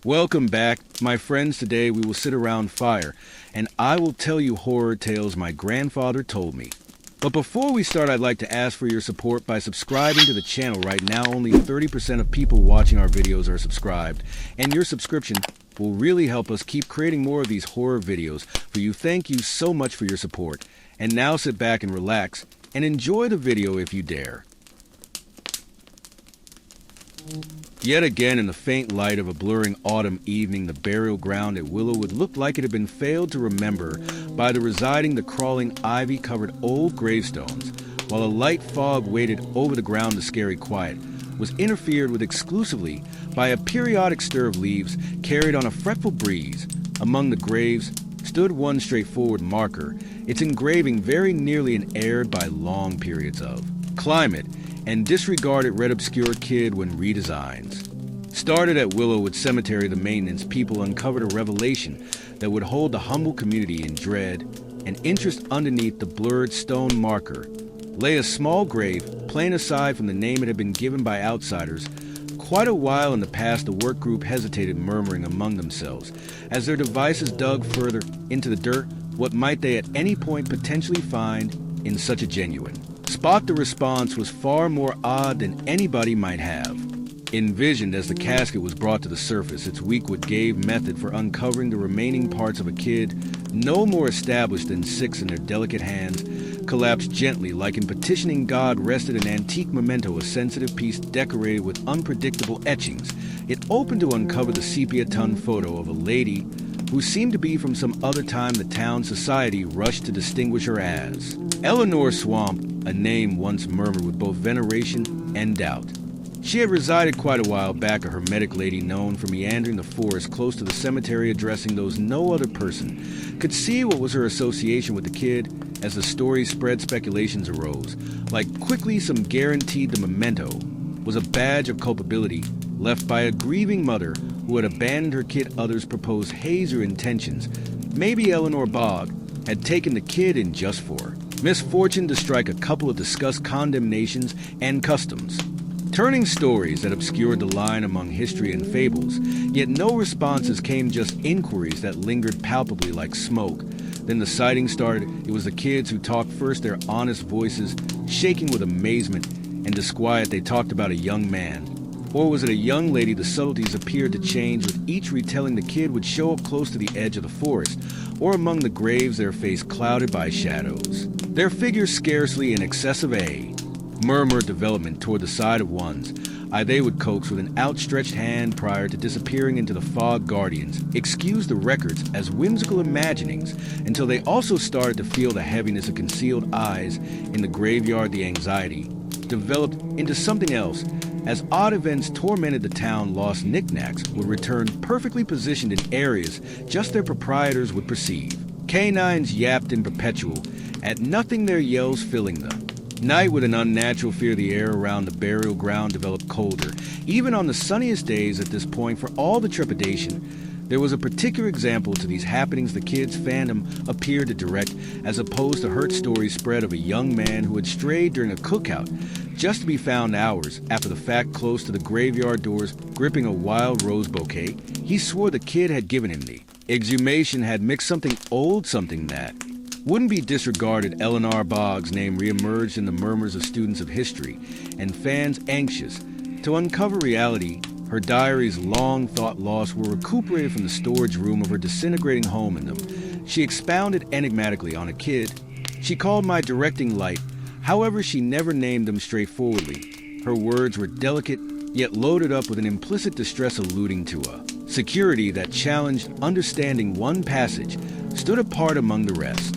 Welcome back, my friends. Today we will sit around fire, and I will tell you horror tales my grandfather told me. But before we start, I'd like to ask for your support by subscribing to the channel. Right now, only 30% of people watching our videos are subscribed, and your subscription will really help us keep creating more of these horror videos for you. Thank you so much for your support. And now sit back and relax, and enjoy the video if you dare. Yet again, in the faint light of a blurring autumn evening, the burial ground at Willowwood looked like it had been failed to remember by the crawling, ivy-covered old gravestones, while a light fog weighted over the ground. The scary quiet was interfered with exclusively by a periodic stir of leaves carried on a fretful breeze. Among the graves stood one straightforward marker, its engraving very nearly aired by long periods of climate and disregarded red obscure kid when redesigns. Started at Willowwood Cemetery, the maintenance people uncovered a revelation that would hold the humble community in dread and interest. Underneath the blurred stone marker lay a small grave, plain aside from the name it had been given by outsiders. Quite a while in the past, the work group hesitated, murmuring among themselves as their devices dug further into the dirt. What might they at any point potentially find in such a genuine spot? The response was far more odd than anybody might have envisioned. As the casket was brought to the surface, its Weekwood gave method for uncovering the remaining parts of a kid, no more established than 6, in their delicate hands, collapsed gently like in petitioning God, rested an antique memento, a sensitive piece decorated with unpredictable etchings. It opened to uncover the sepia-toned photo of a lady who seemed to be from some other time. The town society rushed to distinguish her as Eleanor Swamp, a name once murmured with both veneration and doubt. She had resided quite a while back, a hermetic lady known for meandering the forest close to the cemetery, addressing those no other person could see. What was her association with the kid? As the story spread, speculations arose. Like quickly, some guaranteed the memento was a badge of culpability left by a grieving mother who had abandoned her kid. Others proposed hazier intentions. Maybe Eleanor Bogg had taken the kid in just for misfortune to strike. A couple of discussed condemnations and customs, turning stories that obscured the line among history and fables. Yet no responses came, just inquiries that lingered palpably like smoke. Then the sighting started. It was the kids who talked first, their honest voices shaking with amazement and disquiet. They talked about a young man. Or was it a young lady? The subtleties appeared to change with each retelling. The kid would show up close to the edge of the forest, or among the graves, their face clouded by shadows, their figure scarcely in excess of a murmured development toward the side of one's eye. They would coax with an outstretched hand prior to disappearing into the fog. Guardians excused the records as whimsical imaginings until they also started to feel the heaviness of concealed eyes in the graveyard. The anxiety developed into something else as odd events tormented the town. Lost knickknacks would return, perfectly positioned in areas just their proprietors would perceive. Canines yapped in perpetual at nothing, their yells filling the night with an unnatural fear. The air around the burial ground developed colder, even on the sunniest days. At this point, for all the trepidation, there was a particular example to these happenings. The kids' fandom appeared to direct, as opposed to hurt stories spread of a young man who had strayed during a cookout, just to be found hours after the fact close to the graveyard doors, gripping a wild rose bouquet. He swore the kid had given him the exhumation, had mixed something old, something that wouldn't be disregarded. Eleanor Bogg's name reemerged in the murmurs of students of history and fans anxious to uncover reality. Her diaries, long thought lost, were recuperated from the storage room of her disintegrating home. In them, she expounded enigmatically on a kid she called my directing light. However, she never named them straightforwardly. Her words were delicate, yet loaded up with an implicit distress, alluding to a security that challenged understanding. One passage stood apart among the rest.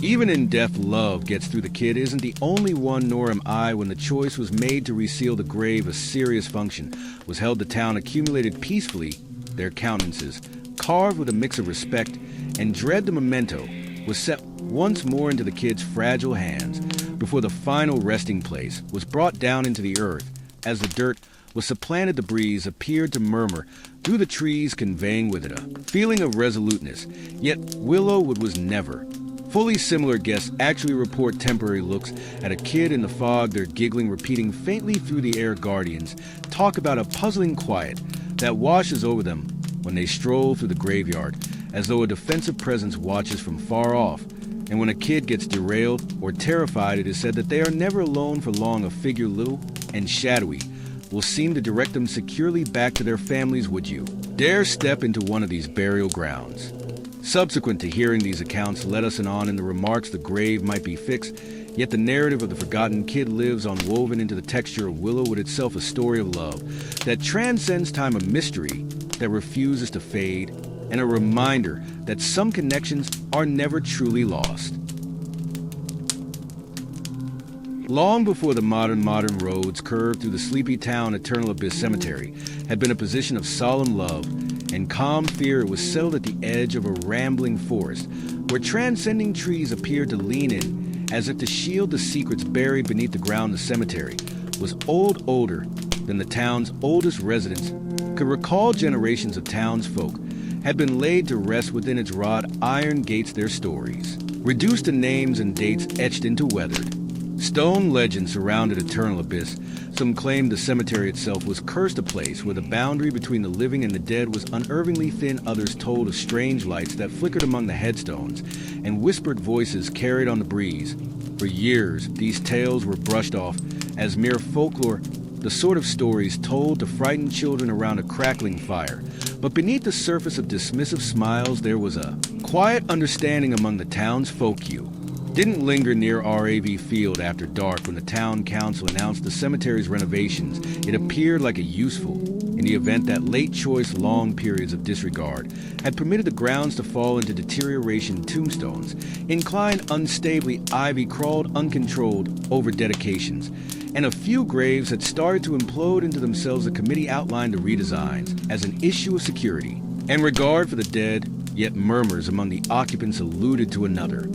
Even in death, love gets through. The kid isn't the only one, nor am I. When the choice was made to reseal the grave, a serious function was held. The town accumulated peacefully, their countenances carved with a mix of respect and dread. The memento was set once more into the kid's fragile hands before the final resting place was brought down into the earth. As the dirt was supplanted, the breeze appeared to murmur through the trees, conveying with it a feeling of resoluteness. Yet Willowwood was never fully similar. Guests actually report temporary looks at a kid in the fog, their giggling repeating faintly through the air. Guardians talk about a puzzling quiet that washes over them when they stroll through the graveyard, as though a defensive presence watches from far off. And when a kid gets derailed or terrified, it is said that they are never alone for long. A figure little and shadowy will seem to direct them securely back to their families. Would you dare step into one of these burial grounds? Subsequent to hearing these accounts, let us on in the remarks the grave might be fixed, yet the narrative of the forgotten kid lives on, woven into the texture of Willowwood itself, a story of love that transcends time, a mystery that refuses to fade, and a reminder that some connections are never truly lost. Long before the modern roads curved through the sleepy town, Eternal Abyss Cemetery had been a position of solemn love and calm fear. It was settled at the edge of a rambling forest, where transcending trees appeared to lean in, as if to shield the secrets buried beneath the ground. The cemetery was older than the town's oldest residents could recall. Generations of townsfolk had been laid to rest within its wrought iron gates, their stories reduced to names and dates etched into weathered stone legends surrounded Eternal Abyss. Some claimed the cemetery itself was cursed, a place where the boundary between the living and the dead was unnervingly thin. Others told of strange lights that flickered among the headstones and whispered voices carried on the breeze. For years, these tales were brushed off as mere folklore, the sort of stories told to frighten children around a crackling fire. But beneath the surface of dismissive smiles, there was a quiet understanding among the townsfolk. You didn't linger near RAV Field after dark when the town council announced the cemetery's renovations. It appeared like a useful in the event that late choice long periods of disregard had permitted the grounds to fall into deterioration. Tombstones inclined unstably, ivy crawled uncontrolled over dedications, and a few graves had started to implode into themselves. The committee outlined the redesigns as an issue of security and regard for the dead, yet murmurs among the occupants alluded to another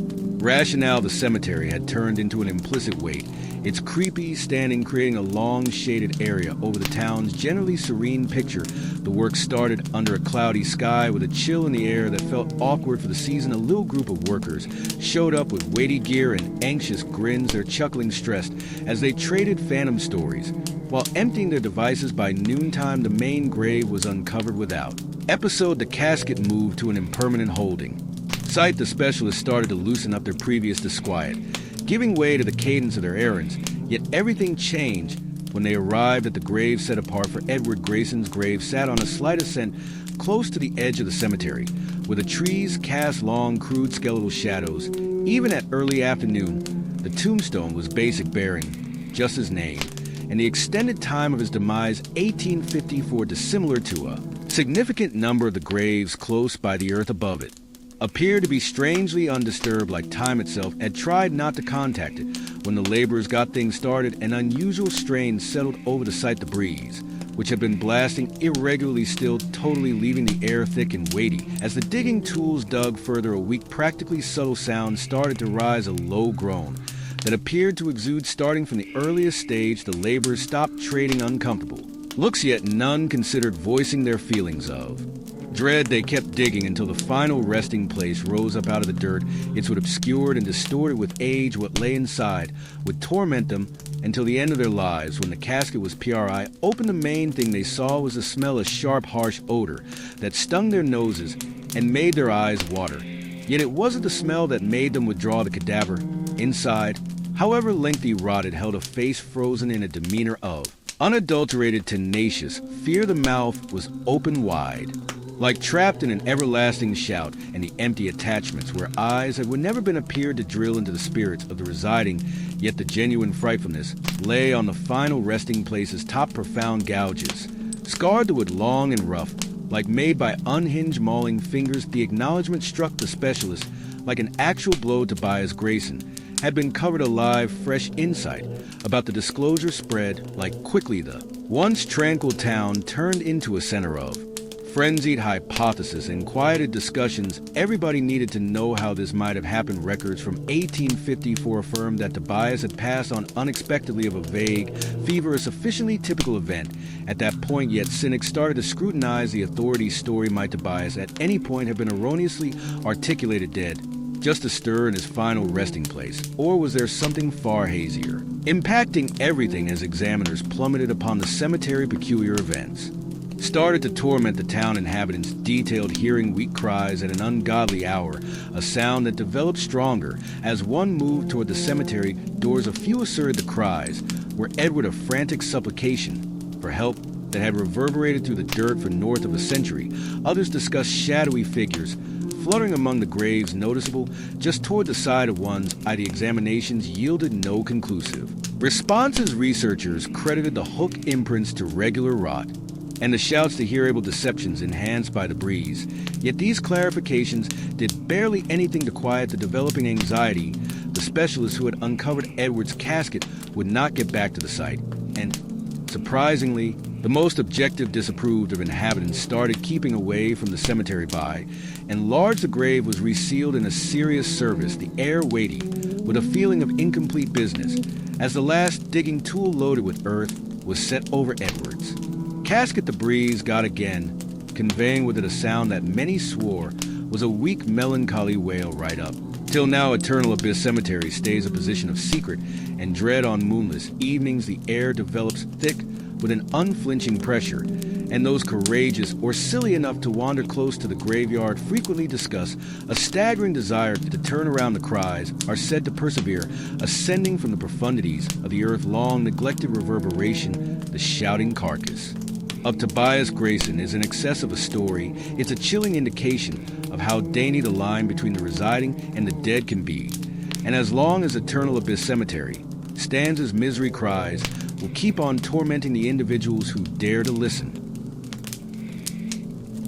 rationale. The cemetery had turned into an implicit weight, its creepy standing creating a long shaded area over the town's generally serene picture. The work started under a cloudy sky with a chill in the air that felt awkward for the season. A little group of workers showed up with weighty gear and anxious grins, their chuckling stressed as they traded phantom stories. While emptying their devices by noontime, the main grave was uncovered without episode. The casket moved to an impermanent holding site. The specialists started to loosen up their previous disquiet, giving way to the cadence of their errands. Yet everything changed when they arrived at the grave set apart for Edward. Grayson's grave sat on a slight ascent close to the edge of the cemetery, where the trees cast long, crude skeletal shadows. Even at early afternoon, the tombstone was basic, bearing just his name and the extended time of his demise, 1854, dissimilar to a significant number of the graves close by. The earth above it appeared to be strangely undisturbed, like time itself had tried not to contact it. When the laborers got things started, an unusual strain settled over the site. The breeze, which had been blasting irregularly, still totally leaving the air thick and weighty. As the digging tools dug further, a weak, practically subtle sound started to rise, a low groan that appeared to exude starting from the earliest stage. The laborers stopped trading uncomfortable looks, yet none considered voicing their feelings of dread. They kept digging until the final resting place rose up out of the dirt. Its wood obscured and distorted with age. What lay inside would torment them until the end of their lives. When the casket was PRI opened, the main thing they saw was the smell, a sharp, harsh odor that stung their noses and made their eyes water. Yet it wasn't the smell that made them withdraw. The cadaver inside, however lengthy, rotted, held a face frozen in a demeanor of unadulterated, tenacious fear. The mouth was open wide, like trapped in an everlasting shout, and the empty attachments where eyes that would never been appeared to drill into the spirits of the residing. Yet the genuine frightfulness lay on the final resting place's top. Profound gouges scarred the wood long and rough, like made by unhinged mauling fingers. The acknowledgement struck the specialist like an actual blow. Tobias Grayson had been covered alive. Fresh insight about the disclosure spread like quickly. The once tranquil town turned into a center of frenzied hypothesis and quieted discussions. Everybody needed to know how this might have happened. Records from 1854 affirmed that Tobias had passed on unexpectedly of a vague fever, a sufficiently typical event at that point. Yet cynics started to scrutinize the authorities' story. Might Tobias at any point have been erroneously articulated dead, just a stir in his final resting place? Or was there something far hazier, impacting everything as examiners plummeted upon the cemetery? Peculiar events started to torment the town inhabitants, detailed hearing weak cries at an ungodly hour, a sound that developed stronger as one moved toward the cemetery doors. A few asserted the cries were Edward a frantic supplication for help that had reverberated through the dirt for north of a century. Others discussed shadowy figures fluttering among the graves, noticeable just toward the side of one's eye. The examinations yielded no conclusive responses. Researchers credited the hook imprints to regular rot and the shouts to hearable deceptions enhanced by the breeze. Yet these clarifications did barely anything to quiet the developing anxiety. The specialists who had uncovered Edward's casket would not get back to the site, and surprisingly, the most objective disapproved of inhabitants started keeping away from the cemetery by and large. The grave was resealed in a serious service, the air weighty with a feeling of incomplete business, as the last digging tool loaded with earth was set over Edward's casket. The breeze got again, conveying with it a sound that many swore was a weak, melancholy wail right up. Till now, Eternal Abyss Cemetery stays a position of secret and dread on moonless evenings. The air develops thick with an unflinching pressure, and those courageous or silly enough to wander close to the graveyard frequently discuss a staggering desire to turn around. The cries are said to persevere, ascending from the profundities of the earth, long neglected reverberation, the shouting carcass of Tobias Grayson is in excess of a story. It's a chilling indication of how dainty the line between the residing and the dead can be. And as long as Eternal Abyss Cemetery stands, as misery cries will keep on tormenting the individuals who dare to listen.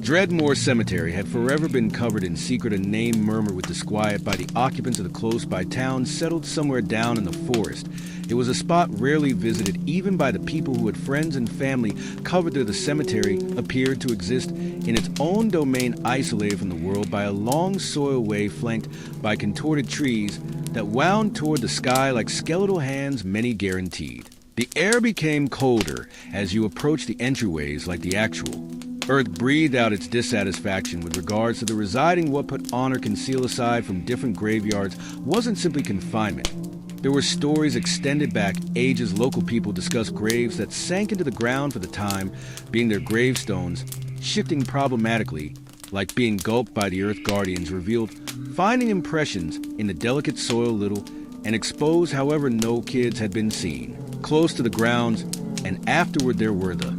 Dreadmore Cemetery had forever been covered in secret, a name murmured with disquiet by the occupants of the close-by town, settled somewhere down in the forest. It was a spot rarely visited even by the people who had friends and family covered there. The cemetery appeared to exist in its own domain, isolated from the world by a long soil way flanked by contorted trees that wound toward the sky like skeletal hands, many guaranteed. The air became colder as you approached the entryways, like the actual earth breathed out its dissatisfaction with regards to the residing. What put on or conceal aside from different graveyards wasn't simply confinement. There were stories extended back ages. Local people discussed graves that sank into the ground for the time being, their gravestones shifting problematically, like being gulped by the earth guardians, revealed finding impressions in the delicate soil little and exposed. However, no kids had been seen close to the grounds, and afterward there were the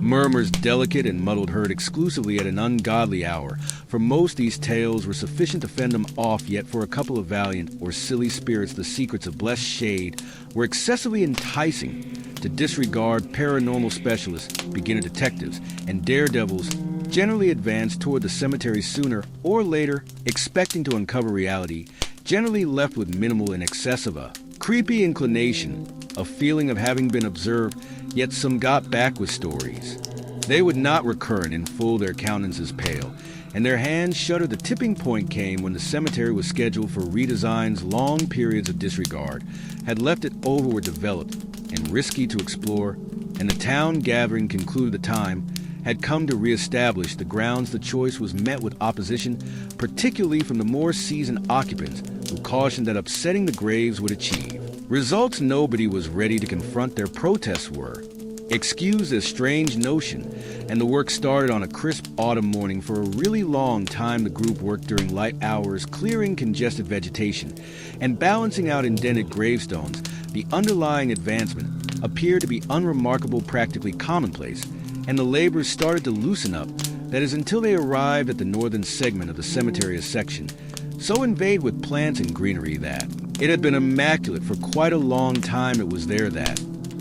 murmurs, delicate and muddled, heard exclusively at an ungodly hour. For most, these tales were sufficient to fend them off, yet for a couple of valiant or silly spirits the secrets of blessed shade were excessively enticing to disregard. Paranormal specialists, beginner detectives, and daredevils generally advanced toward the cemetery sooner or later, expecting to uncover reality, generally left with minimal in excess of a creepy inclination, a feeling of having been observed. Yet some got back with stories. They would not recur, and in full their countenances pale, and their hands shuddered. The tipping point came when the cemetery was scheduled for redesigns. Long periods of disregard had left it overdeveloped and risky to explore, and the town gathering concluded the time had come to reestablish the grounds. The choice was met with opposition, particularly from the more seasoned occupants, who cautioned that upsetting the graves would achieve results nobody was ready to confront. Their protests were excused as strange notion, and the work started on a crisp autumn morning. For a really long time the group worked during light hours, clearing congested vegetation and balancing out indented gravestones. The underlying advancement appeared to be unremarkable, practically commonplace, and the laborers started to loosen up. That is, until they arrived at the northern segment of the cemetery, a section so invaded with plants and greenery that it had been immaculate for quite a long time. It was there that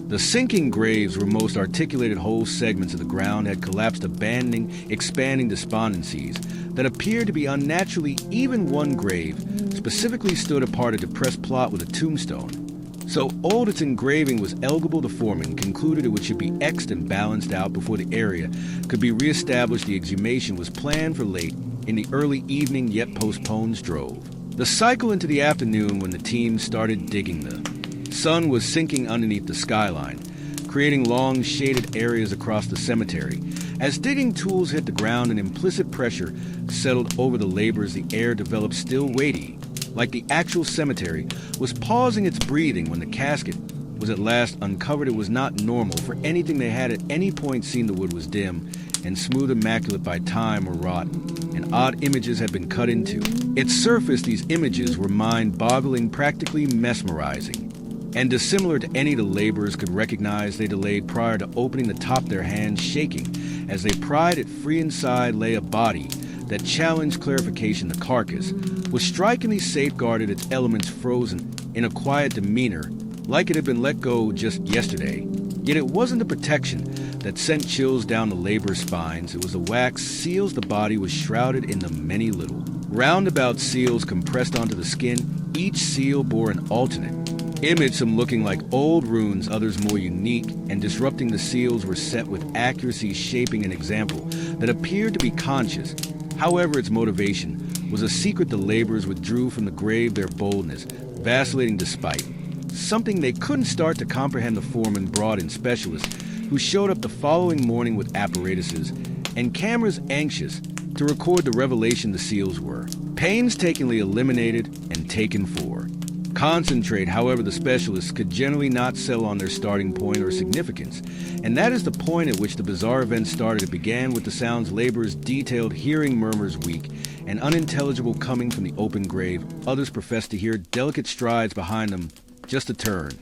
the sinking graves were most articulated. Whole segments of the ground had collapsed, abandoning expanding despondencies that appeared to be unnaturally. Even one grave specifically stood apart, a depressed plot with a tombstone so old its engraving was illegible. The foreman concluded it should be X'd and balanced out before the area could be reestablished. The exhumation was planned for late in the early evening, yet postpones drove the cycle into the afternoon when the team started digging. The sun was sinking underneath the skyline, creating long shaded areas across the cemetery. As digging tools hit the ground, an implicit pressure settled over the laborers. The air developed still, weighty, like the actual cemetery was pausing its breathing. When the casket was at last uncovered, it was not normal. For anything they had at any point seen, the wood was dim and smooth immaculate by time or rot, and odd images had been cut into. Its surface, these images were mind-boggling, practically mesmerizing, and dissimilar to any the laborers could recognize they delayed prior to opening the top of their hands, shaking as they pried it free. Inside lay a body that challenged clarification. The carcass was strikingly safeguarded, its elements frozen in a quiet demeanor, like it had been let go just yesterday. Yet it wasn't the protection that sent chills down the laborer's spines. It was the wax seals the body was shrouded in, the many little roundabout seals compressed onto the skin. Each seal bore an alternate image, some looking like old runes, others more unique and disrupting. The seals were set with accuracy, shaping an example that appeared to be conscious. However, its motivation was a secret. The laborers withdrew from the grave, their boldness vacillating despite something they couldn't start to comprehend. The foreman brought in specialists who showed up the following morning with apparatuses and cameras, anxious to record the revelation. The seals were painstakingly eliminated and taken for concentrate. However, the specialists could generally not settle on their starting point or significance, and that is the point at which the bizarre event started. It began with the sounds laborers detailed, hearing murmurs weak and unintelligible coming from the open grave. Others professed to hear delicate strides behind them, just a turn,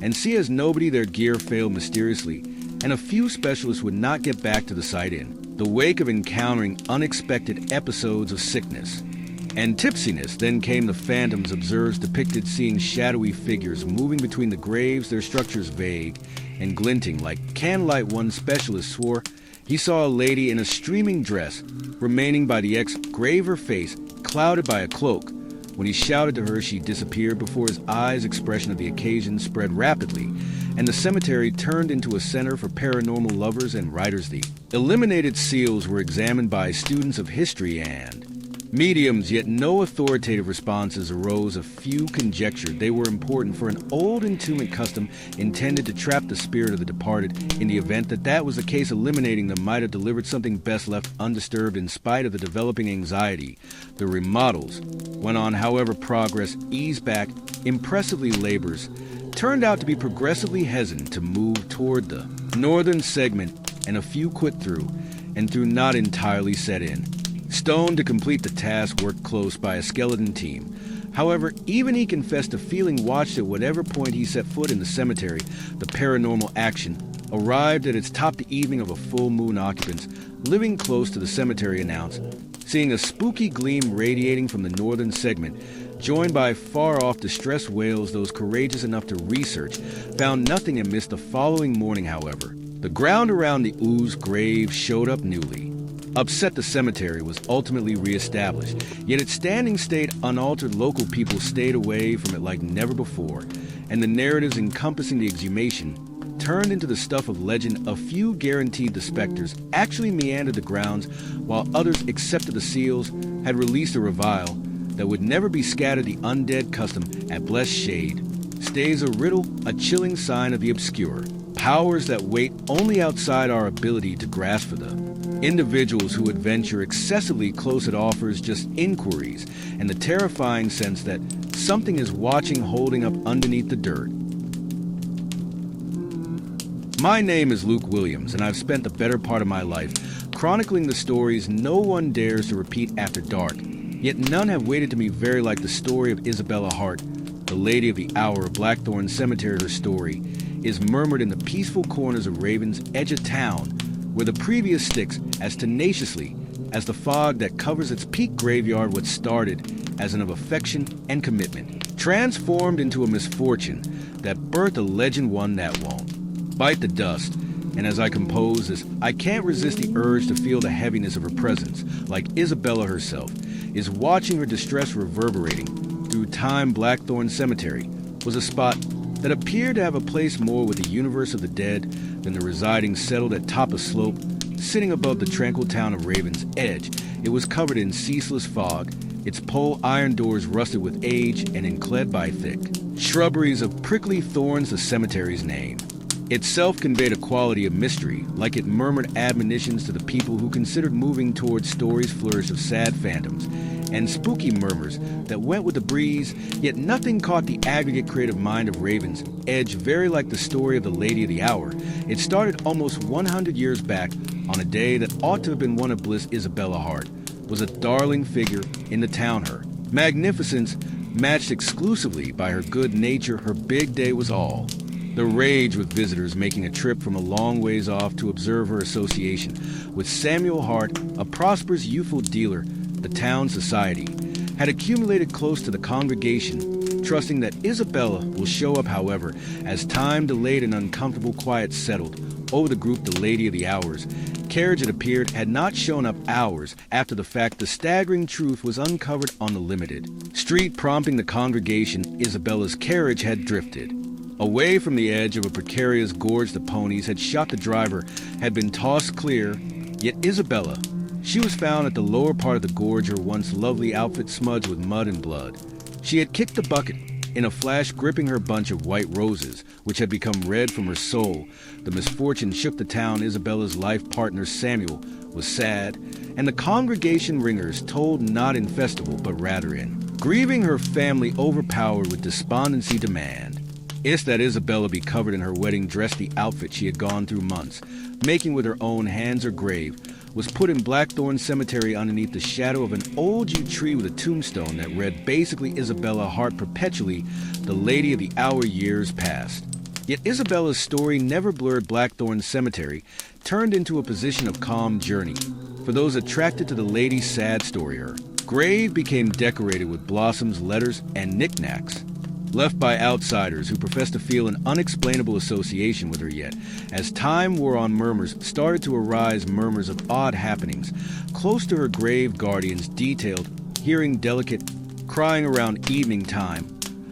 and see as nobody. Their gear failed mysteriously, and a few specialists would not get back to the site in the wake of encountering unexpected episodes of sickness and tipsiness. Then came the phantoms. Observers depicted seeing shadowy figures moving between the graves, their structures vague and glinting like candlelight. One specialist swore he saw a lady in a streaming dress remaining by the grave, her face clouded by a cloak. When he shouted to her, she disappeared before his eyes. Expression of the occasion spread rapidly, and the cemetery turned into a center for paranormal lovers and writers. The eliminated seals were examined by students of history and mediums, yet no authoritative responses arose. A few conjectured they were important for an old entombment custom intended to trap the spirit of the departed. In the event that was the case, eliminating them might have delivered something best left undisturbed. In spite of the developing anxiety, the remodels went on. However, progress eased back impressively. Laborers turned out to be progressively hesitant to move toward the northern segment, and a few quit through not entirely set in. Stone to complete the task, worked close by a skeleton team. However, even he confessed to feeling watched at whatever point he set foot in the cemetery. The paranormal action arrived at its top the evening of a full moon. Occupants living close to the cemetery announced seeing a spooky gleam radiating from the northern segment, joined by far-off distressed wails. Those courageous enough to research found nothing amiss. The following morning, however, the ground around the ooze grave showed up newly upset. The cemetery was ultimately reestablished, yet its standing stayed unaltered. Local people stayed away from it like never before, and the narratives encompassing the exhumation turned into the stuff of legend. A few guaranteed the specters actually meandered the grounds, while others accepted the seals had released a revile that would never be scattered. The undead custom at blessed shade stays a riddle, a chilling sign of the obscure powers that wait only outside our ability to grasp for them. Individuals who adventure excessively close, it offers just inquiries and the terrifying sense that something is watching, holding up underneath the dirt. My name is Luke Williams, and I've spent the better part of my life chronicling the stories no one dares to repeat after dark, yet none have waited to me very like the story of Isabella Hart, the Lady of the Hour of Blackthorn Cemetery. Her story is murmured in the peaceful corners of Raven's Edge of town, where the previous sticks as tenaciously as the fog that covers its peak graveyard. What started as an of affection and commitment transformed into a misfortune that birthed a legend, one that won't bite the dust. And as I compose this, I can't resist the urge to feel the heaviness of her presence, like Isabella herself is watching her distress reverberating through time. Blackthorn Cemetery was a spot that appeared to have a place more with the universe of the dead than the residing settled atop a slope, sitting above the tranquil town of Raven's Edge. It was covered in ceaseless fog, its pole iron doors rusted with age and enclad by thick shrubberies of prickly thorns. The cemetery's name itself conveyed a quality of mystery, like it murmured admonitions to the people who considered moving towards stories flourish of sad phantoms and spooky murmurs that went with the breeze. Yet nothing caught the aggregate creative mind of Raven's Edge. Very like the story of the Lady of the Hour, it started almost 100 years back on a day that ought to have been one of bliss, Isabella Hart was a darling figure in the town. Her magnificence, matched exclusively by her good nature, her big day was all the rage, with visitors making a trip from a long ways off to observe her association with Samuel Hart, a prosperous youthful dealer. The town society had accumulated close to the congregation, trusting that Isabella will show up. However, as time delayed and uncomfortable quiet settled over the group, the Lady of the Hours carriage, it appeared, had not shown up hours after the fact. The staggering truth was uncovered on the limited street, prompting the congregation. Isabella's carriage had drifted away from the edge of a precarious gorge. The ponies had shot the driver, had been tossed clear, yet Isabella, she was found at the lower part of the gorge, her once lovely outfit smudged with mud and blood. She had kicked the bucket in a flash, gripping her bunch of white roses, which had become red from her soul. The misfortune shook the town. Isabella's life partner, Samuel, was sad, and the congregation ringers told not in festival, but rather in grieving. Her family, overpowered with despondency, demand is that Isabella be covered in her wedding dress. The outfit she had gone through months making with her own hands. Her grave was put in Blackthorn Cemetery underneath the shadow of an old yew tree with a tombstone that read basically Isabella Hart perpetually, the Lady of the Hour, years past. Yet Isabella's story never blurred. Blackthorn Cemetery turned into a position of calm journey for those attracted to the lady's sad story. Her grave became decorated with blossoms, letters, and knickknacks left by outsiders who professed to feel an unexplainable association with her. Yet, as time wore on, murmurs started to arise, murmurs of odd happenings close to her grave. Guardians detailed hearing delicate crying around evening time.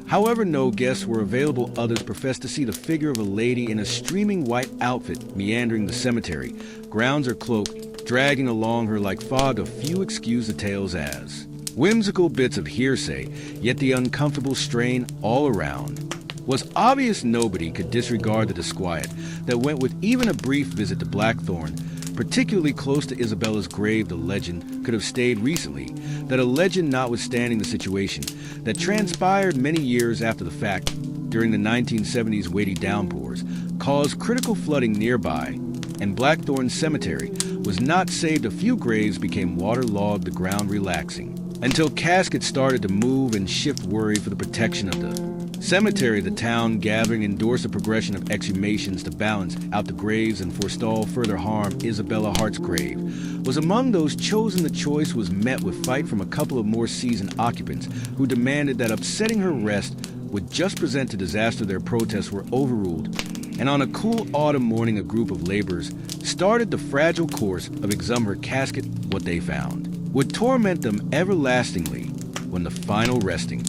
However, no guests were available. Others professed to see the figure of a lady in a streaming white outfit meandering the cemetery grounds, her cloak dragging along her like fog. A few excused the tales as whimsical bits of hearsay, yet the uncomfortable strain all around was obvious. Nobody could disregard the disquiet that went with even a brief visit to Blackthorn, particularly close to Isabella's grave. The legend could have stayed recently, that a legend notwithstanding the situation that transpired many years after the fact. During the 1970s, weighty downpours caused critical flooding nearby, and Blackthorn Cemetery was not saved. A few graves became waterlogged, the ground relaxing until caskets started to move and shift, worry for the protection of the cemetery. The town gathering endorsed a progression of exhumations to balance out the graves and forestall further harm. Isabella Hart's grave was among those chosen. The choice was met with fight from a couple of more seasoned occupants who demanded that upsetting her rest would just present a disaster. Their protests were overruled, and on a cool autumn morning, a group of laborers started the fragile course of exhuming her casket. What they found would torment them everlastingly. When the final resting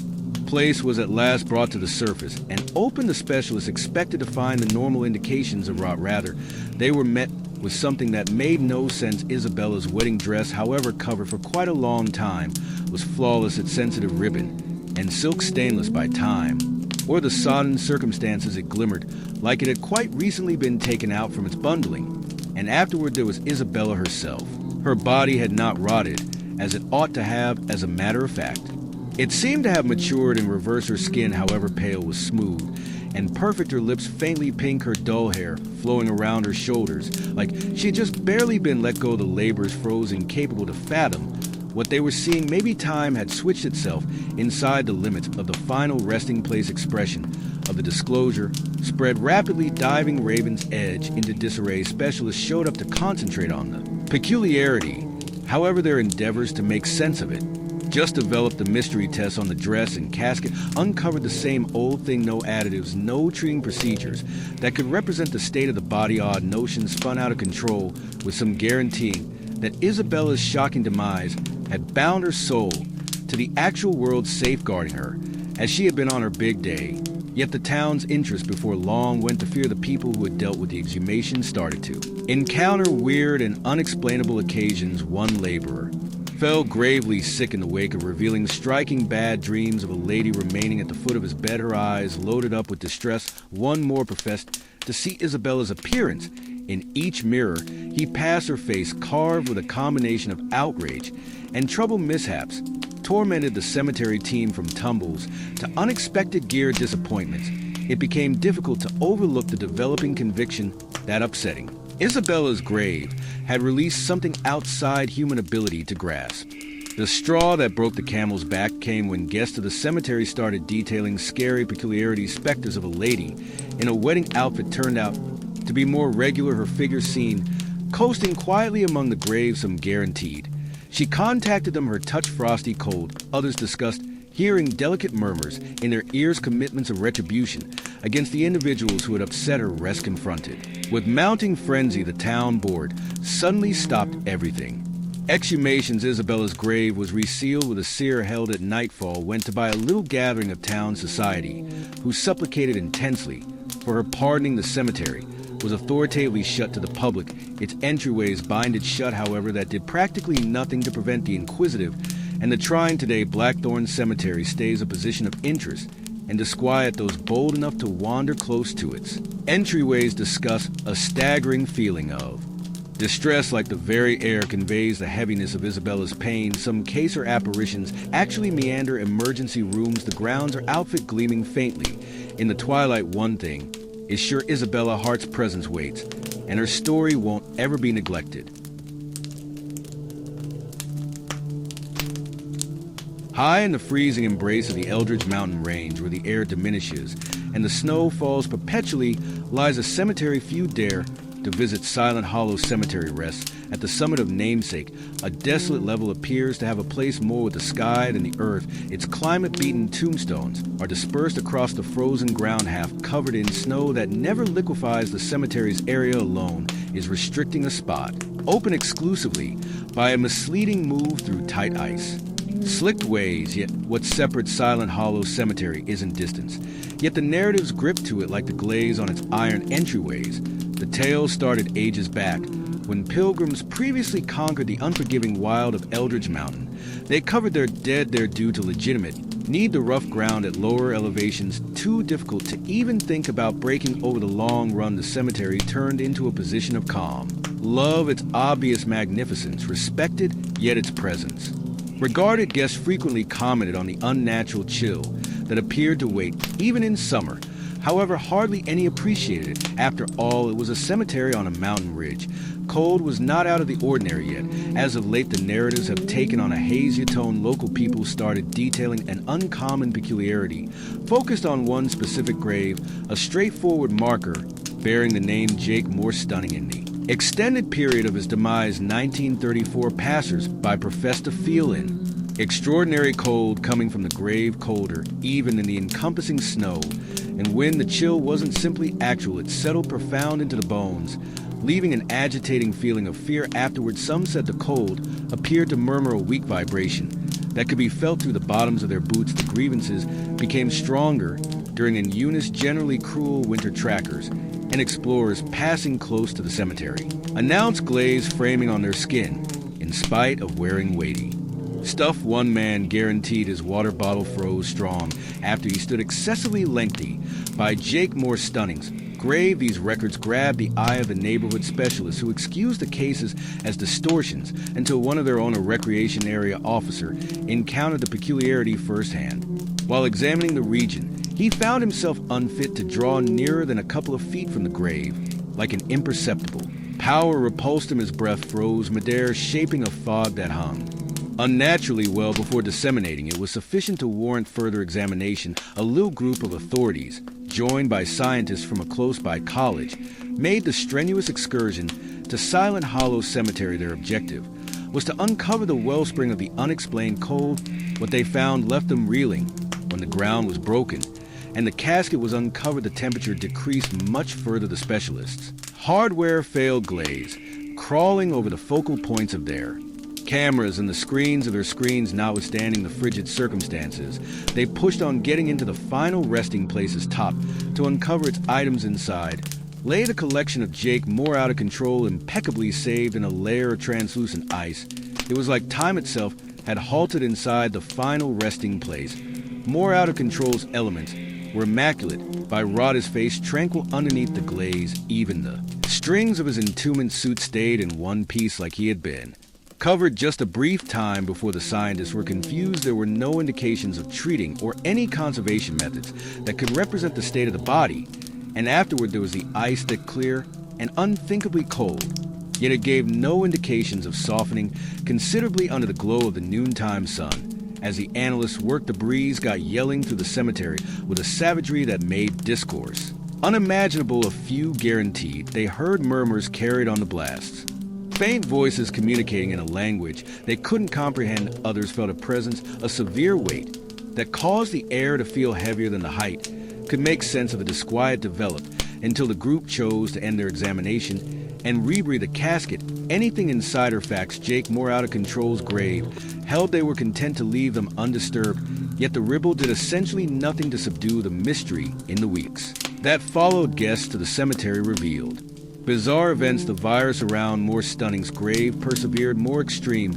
place was at last brought to the surface and opened, the specialists expected to find the normal indications of rot. Rather, they were met with something that made no sense. Isabella's wedding dress, however covered for quite a long time, was flawless. Its sensitive ribbon and silk stainless by time or the sodden circumstances. It glimmered like it had quite recently been taken out from its bundling, and afterward there was Isabella herself. Her body had not rotted as it ought to have. As a matter of fact, it seemed to have matured in reverse. Her skin, however pale, was smooth and perfect. Her lips faintly pink, her dull hair flowing around her shoulders like she had just barely been let go. The laborers froze, incapable to fathom what they were seeing. Maybe time had switched itself inside the limits of the final resting place. Expression of the disclosure spread rapidly, diving Raven's edge into disarray. Specialists showed up to concentrate on the peculiarity. However, their endeavors to make sense of it just developed. The mystery tests on the dress and casket uncovered the same old thing: no additives, no treating procedures that could represent the state of the body. Odd notions spun out of control, with some guaranteeing that Isabella's shocking demise had bound her soul to the actual world, safeguarding her as she had been on her big day. Yet the town's interest before long went to fear. The people who had dealt with the exhumation started to encounter weird and unexplainable occasions. One laborer fell gravely sick in the wake of revealing striking bad dreams of a lady remaining at the foot of his bed, her eyes loaded up with distress. One more professed to see Isabella's appearance in each mirror he passed. Her face, carved with a combination of outrage and troubled mishaps, tormented the cemetery team. From tumbles to unexpected gear disappointments, it became difficult to overlook the developing conviction that upsetting Isabella's grave had released something outside human ability to grasp. The straw that broke the camel's back came when guests of the cemetery started detailing scary peculiarity specters of a lady in a wedding outfit turned out to be more regular, her figure seen coasting quietly among the graves some guaranteed. She contacted them, her touch frosty cold. Others discussed hearing delicate murmurs in their ears, commitments of retribution against the individuals who had upset her rest confronted. With mounting frenzy, the town board suddenly stopped everything. Exhumations, Isabella's grave was resealed with a seer held at nightfall, went to by a little gathering of town society, who supplicated intensely for her pardoning. The cemetery was authoritatively shut to the public, its entryways binded shut, however, that did practically nothing to prevent the inquisitive, and the trying. Today, Blackthorn Cemetery stays a position of interest and disquiet those bold enough to wander close to its entryways. Discuss a staggering feeling of distress, like the very air conveys the heaviness of Isabella's pain. Some case or apparitions actually meander emergency rooms, the grounds are outfit gleaming faintly. In the twilight, one thing is sure: Isabella Hart's presence waits, and her story won't ever be neglected. High in the freezing embrace of the Eldridge mountain range, where the air diminishes and the snow falls perpetually, lies a cemetery few dare to visit. Silent Hollow Cemetery rests at the summit of Namesake. A desolate level appears to have a place more with the sky than the earth. Its climate-beaten tombstones are dispersed across the frozen ground, half covered in snow that never liquefies. The cemetery's area alone is restricting a spot, open exclusively by a misleading move through tight ice. Slicked ways, yet what separates Silent Hollow Cemetery isn't distance. Yet the narratives grip to it like the glaze on its iron entryways. The tale started ages back, when pilgrims previously conquered the unforgiving wild of Eldridge Mountain. They covered their dead there due to legitimate need. The rough ground at lower elevations too difficult to even think about breaking. Over the long run, the cemetery turned into a position of calm. Love its obvious magnificence, respected yet its presence. Regarded guests frequently commented on the unnatural chill that appeared to wait even in summer. However, hardly any appreciated it. After all, it was a cemetery on a mountain ridge. Cold was not out of the ordinary yet. As of late, the narratives have taken on a hazier tone. Local people started detailing an uncommon peculiarity, focused on one specific grave, a straightforward marker bearing the name Jake, more stunning in the extended period of his demise. 1934 passers-by professed to feel in extraordinary cold coming from the grave, colder even than the encompassing snow. And when the chill wasn't simply actual, it settled profound into the bones, leaving an agitating feeling of fear afterwards. Some said the cold appeared to murmur a weak vibration that could be felt through the bottoms of their boots. The grievances became stronger during an Eunice generally cruel winter. Trackers and explorers passing close to the cemetery announced glaze framing on their skin in spite of wearing weighty stuff. One man guaranteed his water bottle froze strong after he stood excessively lengthy by Jake Moore's stunnings. Grave, these records grabbed the eye of the neighborhood specialists, who excused the cases as distortions until one of their own, a recreation area officer, encountered the peculiarity firsthand. While examining the region, he found himself unfit to draw nearer than a couple of feet from the grave, like an imperceptible power repulsed him. His breath froze midair, shaping a fog that hung unnaturally. Well, before disseminating, it was sufficient to warrant further examination. A little group of authorities, joined by scientists from a close-by college, made the strenuous excursion to Silent Hollow Cemetery. Their objective was to uncover the wellspring of the unexplained cold. What they found left them reeling. When the ground was broken and the casket was uncovered, the temperature decreased much further. The specialists' hardware failed. Glaze crawling over the focal points of their cameras and the screens of their screens. Notwithstanding the frigid circumstances, they pushed on, getting into the final resting place's top to uncover its items. Inside lay the collection of Jake, more out of control, impeccably saved in a layer of translucent ice. It was like time itself had halted inside the final resting place. More out of control's elements were immaculate by rot, his face tranquil underneath the glaze. Even the strings of his entombment suit stayed in one piece, like he had been covered just a brief time before. The scientists were confused. There were no indications of treating or any conservation methods that could represent the state of the body. And afterward, there was the ice, that clear and unthinkably cold, yet it gave no indications of softening considerably under the glow of the noontime sun. As the analysts worked, the breeze got yelling through the cemetery with a savagery that made discourse unimaginable. A few guaranteed they heard murmurs carried on the blasts. Faint voices communicating in a language they couldn't comprehend. Others felt a presence, a severe weight, that caused the air to feel heavier than the height. Could make sense of the disquiet developed until the group chose to end their examination and rebreathe the casket. Anything insider facts Jake More out of control's grave held they were content to leave them undisturbed, yet the ribble did essentially nothing to subdue the mystery in the weeks that followed. Guests to the cemetery revealed bizarre events. The virus around More Stunning's grave persevered more extreme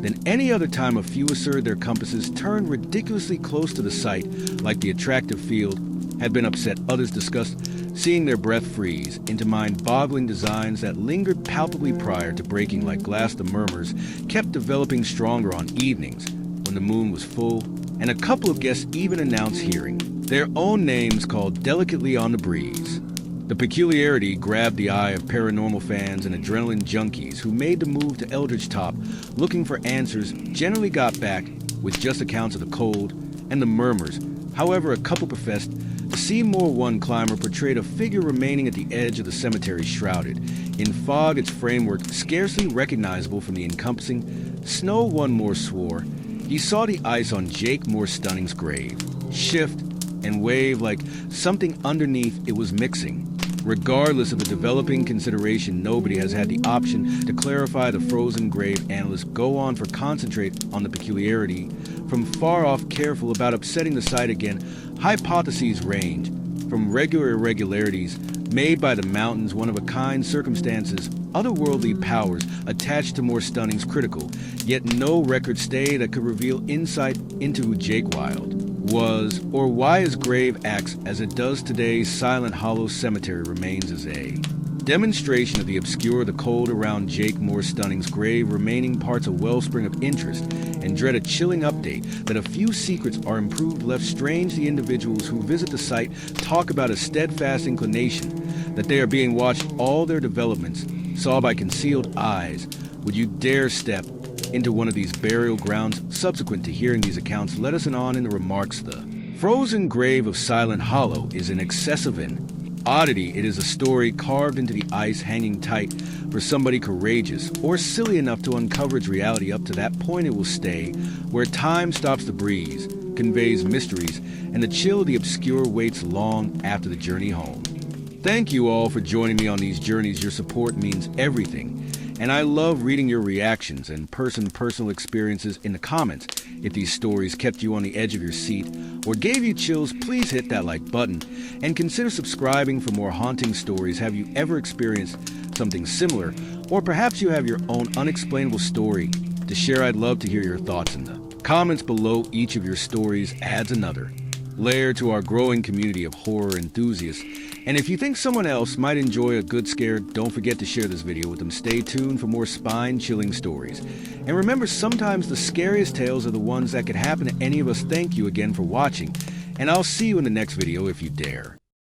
than any other time. A few asserted their compasses turned ridiculously close to the site, like the attractive field had been upset. Others discussed seeing their breath freeze into mind-boggling designs that lingered palpably prior to breaking like glass. The murmurs kept developing stronger on evenings when the moon was full, and a couple of guests even announced hearing their own names called delicately on the breeze. The peculiarity grabbed the eye of paranormal fans and adrenaline junkies who made the move to Eldridge Top looking for answers. Generally got back with just accounts of the cold and the murmurs. However, a couple professed to see more. One climber portrayed a figure remaining at the edge of the cemetery, shrouded in fog, its framework scarcely recognizable from the encompassing snow. One more swore he saw the ice on Jake More Stunning's grave shift and wave like something underneath it was mixing. Regardless of the developing consideration, nobody has had the option to clarify the frozen grave. Analysts go on for concentrate on the peculiarity from far off, careful about upsetting the site again. Hypotheses range from regular irregularities made by the mountains, one-of-a-kind circumstances, otherworldly powers attached to More Stunning's critical, yet no record stay that could reveal insight into who Jake Wilde was or why his grave acts as it does today. Silent Hollow Cemetery remains as a demonstration of the obscure, the cold around Jake More Stunning's grave, remaining parts a wellspring of interest and dread. A chilling update that a few secrets are improved left strange. The individuals who visit the site talk about a steadfast inclination that they are being watched. All their developments saw by concealed eyes. Would you dare step into one of these burial grounds? Subsequent to hearing these accounts, let us on in the remarks. The frozen grave of Silent Hollow is an excessive oddity. It is a story carved into the ice, hanging tight for somebody courageous or silly enough to uncover its reality. Up to that point, it will stay where time stops. The breeze conveys mysteries, and the chill of the obscure waits long after the journey home. Thank you all for joining me on these journeys. Your support means everything, and I love reading your reactions and personal experiences in the comments. If these stories kept you on the edge of your seat or gave you chills, please hit that like button and consider subscribing for more haunting stories. Have you ever experienced something similar, or perhaps you have your own unexplainable story to share? I'd love to hear your thoughts in the comments below. Each of your stories adds another layer to our growing community of horror enthusiasts. And if you think someone else might enjoy a good scare, don't forget to share this video with them. Stay tuned for more spine-chilling stories. And remember, sometimes the scariest tales are the ones that could happen to any of us. Thank you again for watching, and I'll see you in the next video if you dare.